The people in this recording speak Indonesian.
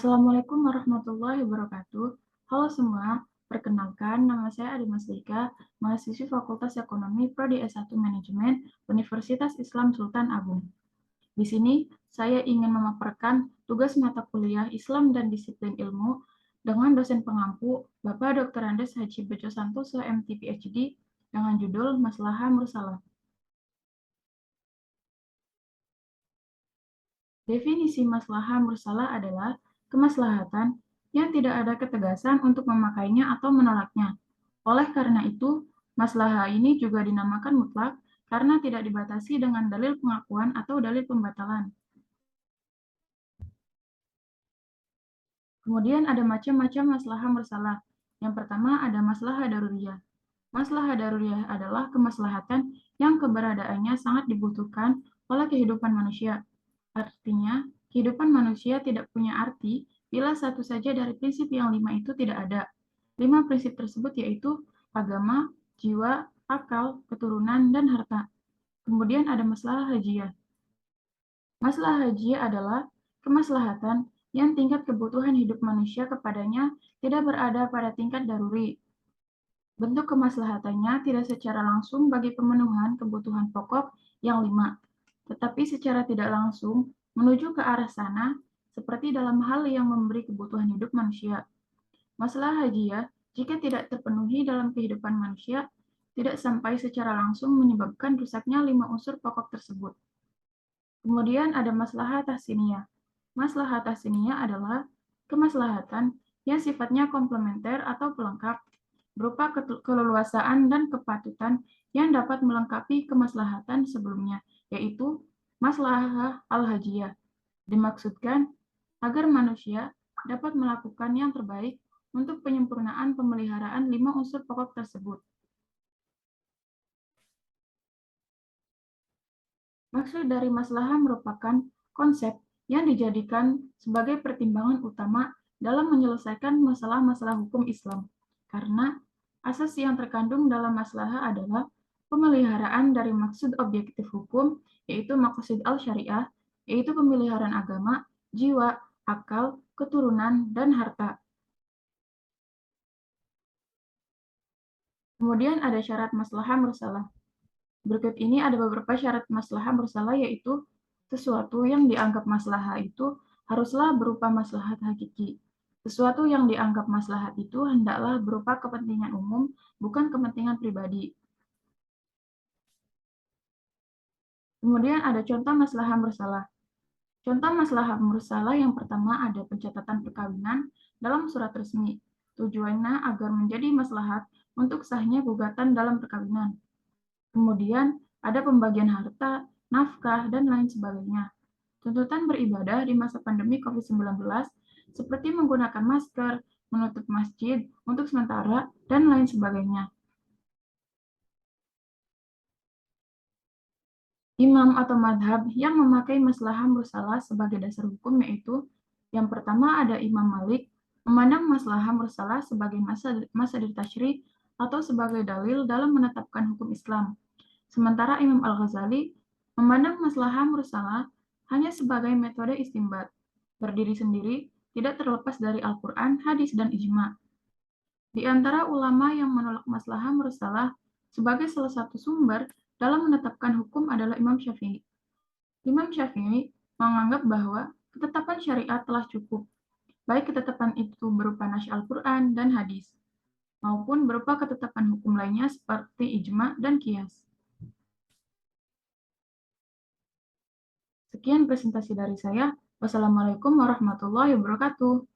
Assalamualaikum warahmatullahi wabarakatuh. Halo semua, perkenalkan nama saya Adi Maslika, mahasiswi Fakultas Ekonomi Prodi S1 Manajemen Universitas Islam Sultan Agung. Di sini saya ingin memaparkan tugas mata kuliah Islam dan Disiplin Ilmu dengan dosen pengampu Bapak Dr. Andes Haji Bejo Santoso MT PhD dengan judul Maslahah Mursalah. Definisi maslahah mursalah adalah kemaslahatan yang tidak ada ketegasan untuk memakainya atau menolaknya. Oleh karena itu, maslahah ini juga dinamakan mutlak karena tidak dibatasi dengan dalil pengakuan atau dalil pembatalan. Kemudian ada macam-macam maslahah mursalah. Yang pertama ada maslahah daruriyah. Maslahah daruriyah adalah kemaslahatan yang keberadaannya sangat dibutuhkan oleh kehidupan manusia. Artinya, kehidupan manusia tidak punya arti bila satu saja dari prinsip yang 5 itu tidak ada. 5 prinsip tersebut yaitu agama, jiwa, akal, keturunan, dan harta. Kemudian ada masalah hajiyah. Masalah hajiyah adalah kemaslahatan yang tingkat kebutuhan hidup manusia kepadanya tidak berada pada tingkat daruri. Bentuk kemaslahatannya tidak secara langsung bagi pemenuhan kebutuhan pokok yang 5, tetapi secara tidak langsung menuju ke arah sana, seperti dalam hal yang memberi kebutuhan hidup manusia. Masalah hajiyah, jika tidak terpenuhi dalam kehidupan manusia, tidak sampai secara langsung menyebabkan rusaknya 5 unsur pokok tersebut. Kemudian ada maslahat tahsiniyah. Maslahat tahsiniyah adalah kemaslahatan yang sifatnya komplementer atau pelengkap, berupa keleluasaan dan kepatutan yang dapat melengkapi kemaslahatan sebelumnya, yaitu maslahah al-hajiyah. Dimaksudkan agar manusia dapat melakukan yang terbaik untuk penyempurnaan pemeliharaan 5 unsur pokok tersebut. Maksud dari maslahah merupakan konsep yang dijadikan sebagai pertimbangan utama dalam menyelesaikan masalah-masalah hukum Islam. Karena asas yang terkandung dalam maslahah adalah pemeliharaan dari maksud objektif hukum, yaitu maqasid al-syariah, yaitu pemeliharaan agama, jiwa, akal, keturunan, dan harta. Kemudian ada syarat maslahah mursalah. Berikut ini ada beberapa syarat maslahah mursalah, yaitu sesuatu yang dianggap maslahah itu haruslah berupa maslahat hakiki. Sesuatu yang dianggap maslahat itu hendaklah berupa kepentingan umum, bukan kepentingan pribadi. Kemudian ada contoh maslahah mursalah. Contoh maslahah mursalah yang pertama ada pencatatan perkawinan dalam surat resmi. Tujuannya agar menjadi maslahat untuk sahnya gugatan dalam perkawinan. Kemudian ada pembagian harta, nafkah, dan lain sebagainya. Tuntutan beribadah di masa pandemi COVID-19 seperti menggunakan masker, menutup masjid untuk sementara, dan lain sebagainya. Imam atau madhab yang memakai maslahah mursalah sebagai dasar hukum yaitu yang pertama ada Imam Malik, memandang maslahah mursalah sebagai masadir tasyri' atau sebagai dalil dalam menetapkan hukum Islam. Sementara Imam Al-Ghazali memandang maslahah mursalah hanya sebagai metode istinbat, berdiri sendiri, tidak terlepas dari Al-Quran, hadis, dan ijma'. Di antara ulama yang menolak maslahah mursalah sebagai salah satu sumber dalam menetapkan hukum adalah Imam Syafi'i. Imam Syafi'i menganggap bahwa ketetapan syariat telah cukup, baik ketetapan itu berupa nas Al-Quran dan hadis, maupun berupa ketetapan hukum lainnya seperti ijma' dan qiyas. Sekian presentasi dari saya. Wassalamualaikum warahmatullahi wabarakatuh.